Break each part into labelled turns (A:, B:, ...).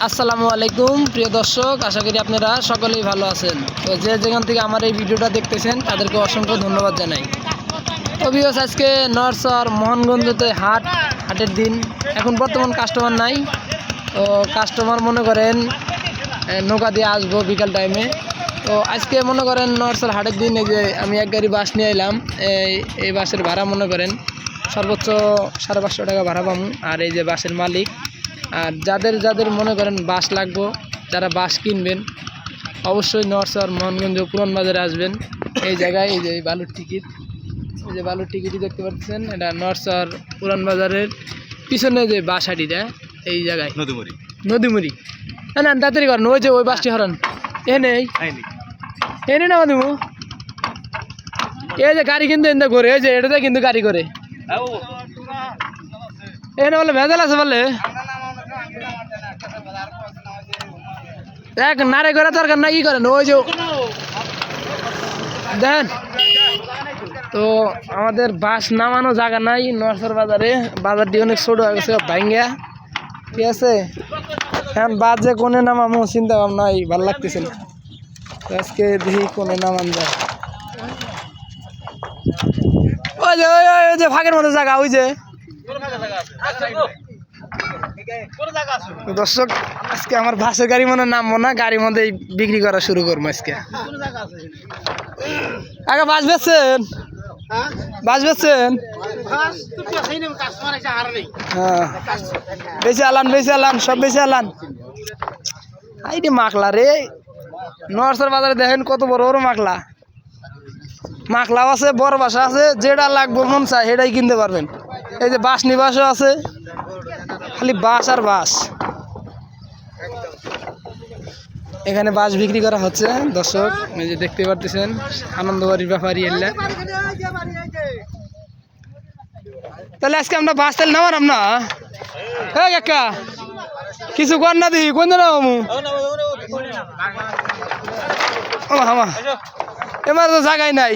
A: আসসালামু আলাইকুম প্রিয় দর্শক, আশা করি আপনারা সকলেই ভালো আছেন। তো যে যেখান থেকে আমার এই ভিডিওটা দেখতেছেন তাদেরকে অসংখ্য ধন্যবাদ জানাই। তো ভিউয়ার্স, আজকে নরসর মোহনগঞ্জতে হাটের দিন। এখন বর্তমান কাস্টমার নাই, তো কাস্টমার মনে করেন নৌকা দিয়ে আসবো বিকাল টাইমে। তো আজকে মনে করেন নরসর হাটের দিন, এই যে আমি এক গাড়ি বাস নিয়ে এলাম। এই বাসের ভাড়া মনে করেন সর্বোচ্চ 550 টাকা ভাড়া পাবো। আর এই যে বাসের মালিক, আর যাদের মনে করেন বাস লাগবো, যারা বাস কিনবেন অবশ্যই নরসর মোহনগঞ্জ পুরান বাজারে আসবেন। এই জায়গায় এই যে বালুর টিকিট, এই যে বালুর টিকিটই দেখতে পাচ্ছেন, এটা নরসর পুরান বাজারের পিছনে যে বাস হাটিটা, এই জায়গায় নদীমুড়ি। না তাড়াতাড়ি করেন, ওই যে ওই বাসটি হরান এনে না দিমু। এই যে গাড়ি কিন্তু এনে করে, এই যে এটাতে কিন্তু গাড়ি করে এনে বলে ভেজাল আছে বলে দেখ নারে করে দরকার না, ই করেন ওই যে দেন। তো আমাদের বাস নামানো জায়গা নাই নরসর বাজারে, বাজারটি অনেক ছোট হয়ে গেছে ভাঙ্গা, ঠিক আছে। এখন বাস যে কোনে নামামো চিন্তা ভাবনা ভালো লাগতেছে না, আজকে দেখি কোনে নামান যায়। ওই যে ওই যে ফাঁকের মতো জায়গা, ওই যে দর্শক, আজকে আমার বাসের গাড়ি মনে নামবো না, গাড়ির মধ্যে বিক্রি করা শুরু করবো আজকে। আগে বাস বেচছেন? বাস বেচছেন? হ্যাঁ, বেশি আলান সব বেশি আলান। এইটি মাখলা রে, নরসর বাজারে দেখেন কত বড় বড় মাখলাও আছে, বড় বাসা আছে, যেটা লাগবে মন চায় সেটাই কিনতে পারবেন। এই যে বাস নিবাসও আছে, খালি বাস আর বাস। এখানে বাস বিক্রি করা হচ্ছে দর্শক, এই যে দেখতে পারতেছেন আনন্দবাড়ির ব্যাপারী এলা। তাহলে আজকে আমরা বাস তেল নামালাম না, হ্যাঁ কাকা কিছু কর না দিই কোন নামু এবার তো জায়গায় নাই।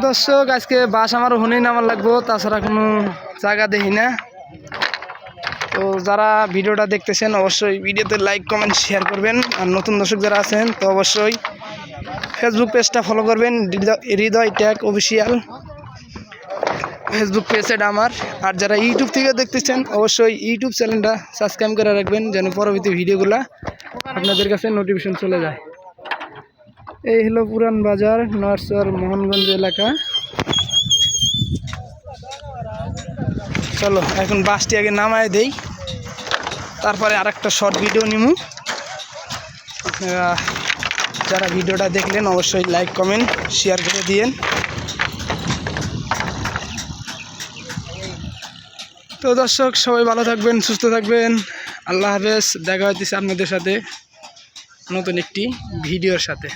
A: দর্শক, আজকে বাস আমার হুনেই নামার লাগবো, তাছাড়া কোনো জায়গা দেখি না। তো যারা ভিডিওটা দেখতেছেন অবশ্যই ভিডিওতে লাইক কমেন্ট শেয়ার করবেন, আর নতুন দর্শক যারা আছেন তো অবশ্যই ফেসবুক পেজটা ফলো করবেন, হৃদয় ট্যাগ অফিসিয়াল ফেসবুক পেজ এটা আমার। আর যারা ইউটিউব থেকে দেখতেছেন অবশ্যই ইউটিউব চ্যানেলটা সাবস্ক্রাইব করে রাখবেন, যেন পরবর্তী ভিডিওগুলো আপনাদের কাছে নোটিফিকেশন চলে যায়। এই হলো পুরান বাজার, নরসর মোহনগঞ্জ এলাকা। চলো এখন বাসটি আগে নামায় দেই, তারপরে আরেকটা শর্ট ভিডিও নিমু। যারা ভিডিওটা দেখলেন অবশ্যই লাইক কমেন্ট শেয়ার করে দিয়েন। তো দর্শক, সবাই ভালো থাকবেন, সুস্থ থাকবেন, আল্লাহ হাফেজ। দেখা হইতেছে আপনাদের সাথে নতুন একটি ভিডিওর সাথে।